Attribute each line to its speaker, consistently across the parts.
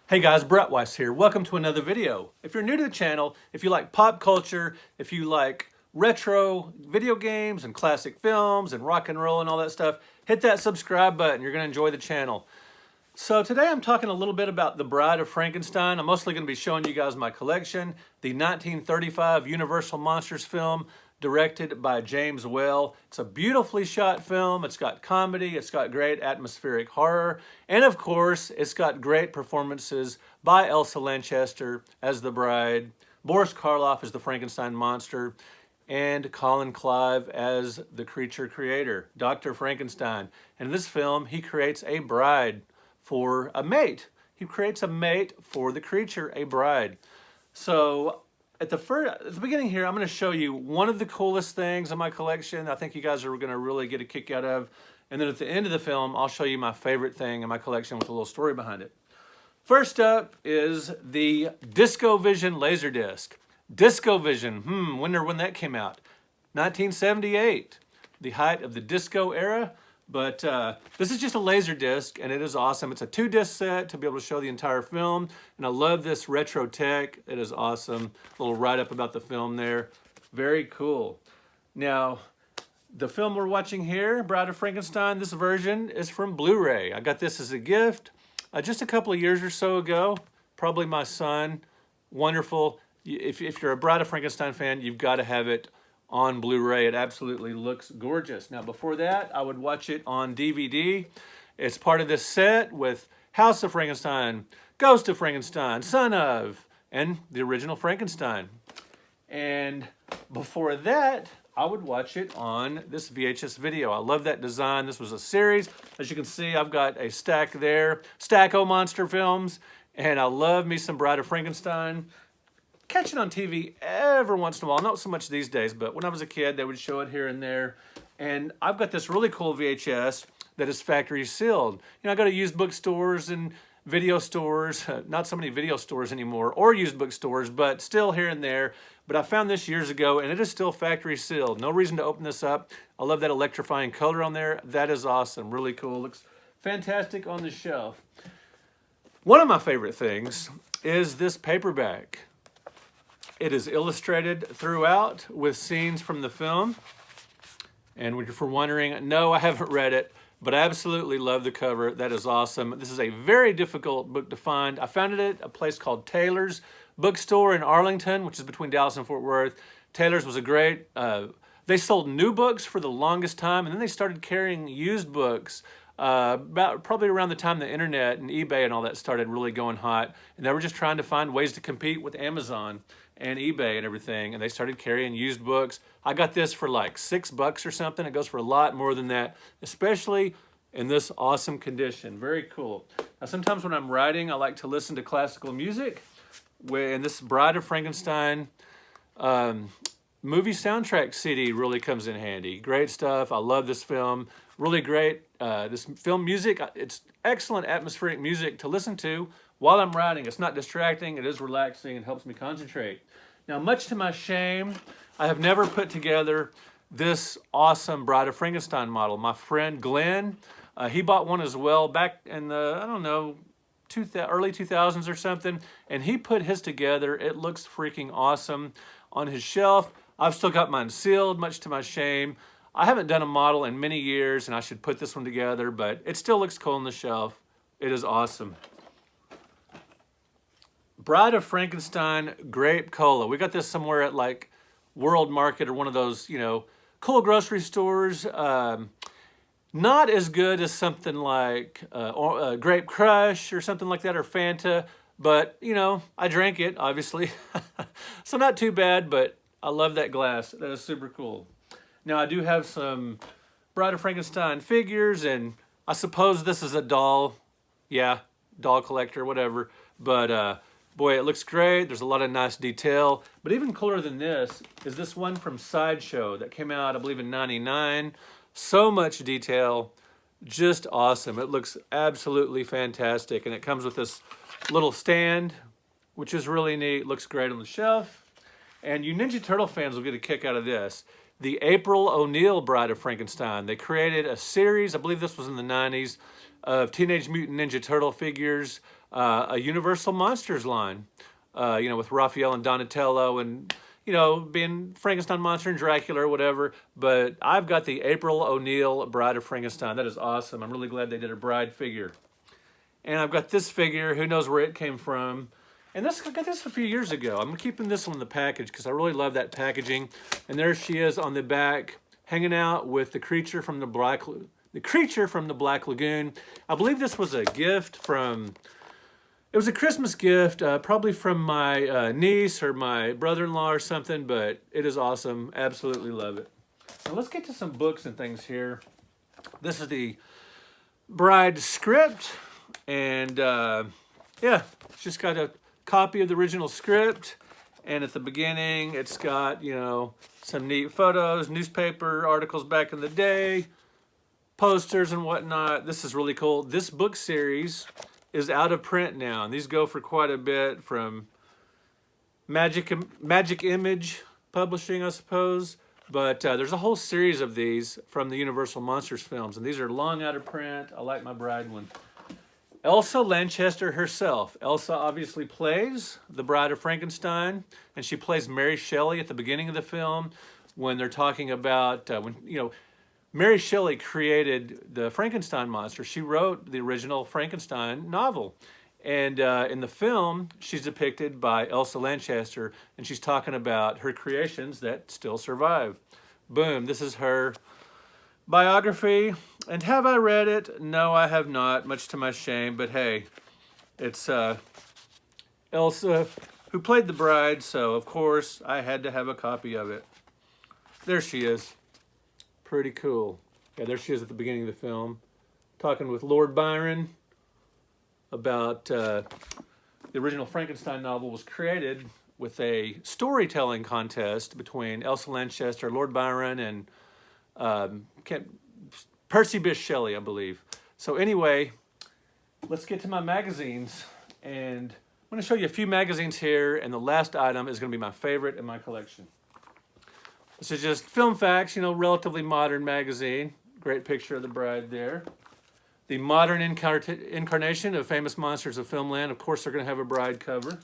Speaker 1: Hey guys, Weiss here. Welcome to another video. If you're new to the channel, if you like pop culture, if you like retro video games and classic films and rock and roll and all that stuff, hit that subscribe button. You're going to enjoy the channel. So today I'm talking a little bit about The Bride of Frankenstein. I'm mostly going to be showing you guys my collection, the 1935 Universal Monsters film directed by James Whale. It's a beautifully shot film. It's got comedy, it's got great atmospheric horror, and of course, it's got great performances by Elsa Lanchester as the bride, Boris Karloff as the Frankenstein monster, and Colin Clive as the creature creator, Dr. Frankenstein. And in this film, he creates a bride for a mate. He creates a mate for the creature, a bride. So at the beginning here, I'm going to show you one of the coolest things in my collection I think you guys are going to really get a kick out of. And then at the end of the film, I'll show you my favorite thing in my collection with a little story behind it. First up is the Discovision Laserdisc. Discovision, wonder when that came out. 1978, the height of the disco era. But this is just a laser disc, and it is awesome. It's a 2-disc set to be able to show the entire film, and I love this retro tech. It is awesome. A little write-up about the film there. Very cool. Now, the film we're watching here, Bride of Frankenstein, this version is from Blu-ray. I got this as a gift just a couple of years or so ago. Probably my son. Wonderful. If you're a Bride of Frankenstein fan, you've got to have it on Blu-ray. It absolutely looks gorgeous. Now before that, I would watch it on DVD. It's part of this set with House of Frankenstein, Ghost of Frankenstein, Son of, and the original Frankenstein. And before that, I would watch it on this VHS video. I love that design. This was a series. As you can see, I've got a stack there, Stack-O Monster films, and I love me some Bride of Frankenstein. Catch it on TV every once in a while. Not so much these days, but when I was a kid, they would show it here and there. And I've got this really cool VHS that is factory sealed. You know, I go to used bookstores and video stores, not so many video stores anymore, or used bookstores, but still here and there. But I found this years ago, and it is still factory sealed. No reason to open this up. I love that electrifying color on there. That is awesome, really cool. Looks fantastic on the shelf. One of my favorite things is this paperback. It is illustrated throughout with scenes from the film. And if you're wondering, no, I haven't read it, but I absolutely love the cover. That is awesome. This is a very difficult book to find. I found it at a place called Taylor's Bookstore in Arlington, which is between Dallas and Fort Worth. Taylor's was a great, they sold new books for the longest time, and then they started carrying used books probably around the time the internet and eBay and all that started really going hot. And they were just trying to find ways to compete with Amazon and eBay and everything, and they started carrying used books. I got this for like $6 or something. It goes for a lot more than that, especially in this awesome condition. Very cool. Now, sometimes when I'm writing, I like to listen to classical music, and this Bride of Frankenstein movie soundtrack CD really comes in handy. Great stuff. I love this film. Really great. This film music, it's excellent atmospheric music to listen to while I'm writing. It's not distracting. It is relaxing and helps me concentrate. Now, much to my shame, I have never put together this awesome Bride of Frankenstein model. My friend Glenn, he bought one as well back in the, I don't know, early 2000s or something, and he put his together. It looks freaking awesome on his shelf. I've still got mine sealed, much to my shame. I haven't done a model in many years, and I should put this one together, but it still looks cool on the shelf. It is awesome. Bride of Frankenstein Grape Cola. We got this somewhere at like World Market or one of those, you know, cool grocery stores. Not as good as something like Grape Crush or something like that, or Fanta, but, you know, I drank it, obviously. So not too bad, but I love that glass. That is super cool. Now, I do have some Bride of Frankenstein figures, and I suppose this is a doll. Yeah, doll collector, whatever. But boy, it looks great. There's a lot of nice detail. But even cooler than this is this one from Sideshow that came out, I believe, in '99. So much detail. Just awesome. It looks absolutely fantastic. And it comes with this little stand, which is really neat. Looks great on the shelf. And you Ninja Turtle fans will get a kick out of this. The April O'Neil Bride of Frankenstein. They created a series, I believe this was in the '90s, of Teenage Mutant Ninja Turtle figures. a Universal Monsters line, you know, with Raphael and Donatello and, you know, being Frankenstein monster and Dracula or whatever. But I've got the April O'Neil Bride of Frankenstein. That is awesome. I'm really glad they did a bride figure. And I've got this figure. Who knows where it came from? And this, I got this a few years ago. I'm keeping this one in the package because I really love that packaging. And there she is on the back, hanging out with the creature from the Black Lagoon. I believe this was a gift from, it was a Christmas gift, probably from my niece or my brother-in-law or something, but it is awesome. Absolutely love it. Now let's get to some books and things here. This is the Bride script, and yeah, it's just got a copy of the original script, and at the beginning it's got, you know, some neat photos, newspaper articles back in the day, posters and whatnot. This is really cool. This book series is out of print now, and these go for quite a bit from Magic Image Publishing, I suppose. But there's a whole series of these from the Universal Monsters films, and these are long out of print. I like my Bride one. Elsa Lanchester herself. Elsa obviously plays the Bride of Frankenstein, and she plays Mary Shelley at the beginning of the film when they're talking about, when, you know, Mary Shelley created the Frankenstein monster. She wrote the original Frankenstein novel. And in the film, she's depicted by Elsa Lanchester, and she's talking about her creations that still survive. Boom, this is her biography. And have I read it? No, I have not, much to my shame. But hey, it's Elsa who played the bride, so of course I had to have a copy of it. There she is. Pretty cool. Yeah, there she is at the beginning of the film, talking with Lord Byron about the original Frankenstein novel was created with a storytelling contest between Elsa Lanchester, Lord Byron, and Percy Bysshe Shelley, I believe. So anyway, let's get to my magazines. And I'm going to show you a few magazines here, and the last item is going to be my favorite in my collection. This is just Film Facts, you know, relatively modern magazine. Great picture of the bride there. The modern incarnation of Famous Monsters of Filmland. Of course, they're going to have a bride cover.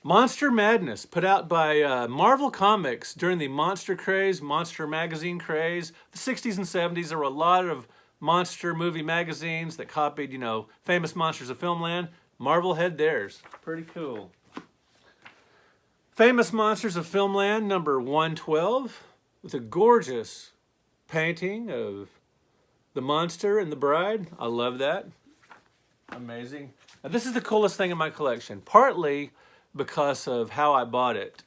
Speaker 1: Monster Madness, put out by Marvel Comics during the monster craze, monster magazine craze. The 60s and 70s, there were a lot of monster movie magazines that copied, you know, Famous Monsters of Filmland. Marvel had theirs. Pretty cool. Famous Monsters of Filmland, number 112, with a gorgeous painting of the monster and the bride. I love that. Amazing. Now, this is the coolest thing in my collection, partly because of how I bought it.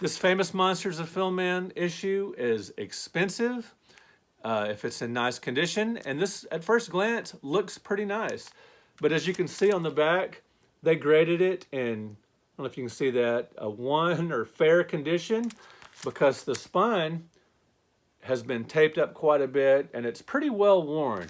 Speaker 1: This Famous Monsters of Filmland issue is expensive if it's in nice condition, and this, at first glance, looks pretty nice. But as you can see on the back, they graded it in, I don't know if you can see that, a 1 or fair condition, because the spine has been taped up quite a bit and it's pretty well worn.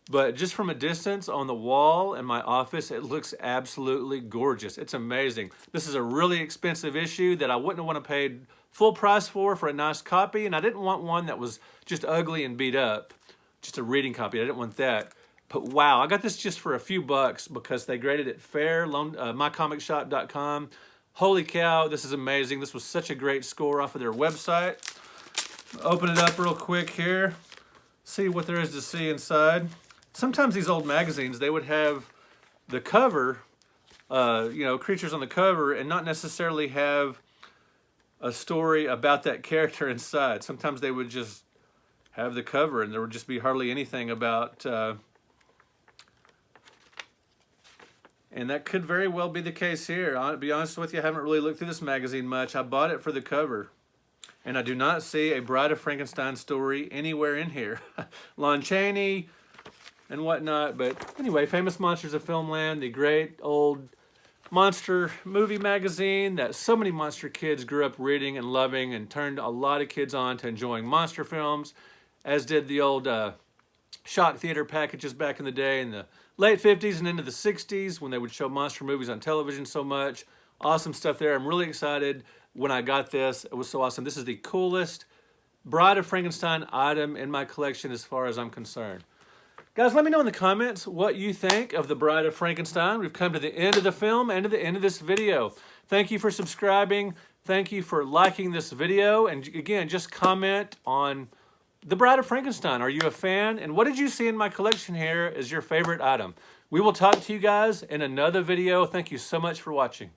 Speaker 1: But just from a distance on the wall in my office, it looks absolutely gorgeous. It's amazing. This is a really expensive issue that I wouldn't want to pay full price for a nice copy, and I didn't want one that was just ugly and beat up, just a reading copy. I didn't want that. But wow, I got this just for a few bucks because they graded it fair, mycomicshop.com. Holy cow, this is amazing. This was such a great score off of their website. Open it up real quick here. See what there is to see inside. Sometimes these old magazines, they would have the cover, you know, creatures on the cover, and not necessarily have a story about that character inside. Sometimes they would just have the cover and there would just be hardly anything about... And that could very well be the case here. I'll be honest with you, I haven't really looked through this magazine much. I bought it for the cover. And I do not see a Bride of Frankenstein story anywhere in here. Lon Chaney and whatnot. But anyway, Famous Monsters of Filmland, the great old monster movie magazine that so many monster kids grew up reading and loving and turned a lot of kids on to enjoying monster films, as did the old shock theater packages back in the day in the late 50s and into the 60s when they would show monster movies on television so much. Awesome stuff there. I'm really excited when I got this. It was so awesome. This is the coolest Bride of Frankenstein item in my collection as far as I'm concerned. Guys, let me know in the comments what you think of The Bride of Frankenstein. We've come to the end of the film and to the end of this video. Thank you for subscribing. Thank you for liking this video. And again, just comment on The Bride of Frankenstein. Are you a fan? And what did you see in my collection here as your favorite item? We will talk to you guys in another video. Thank you so much for watching.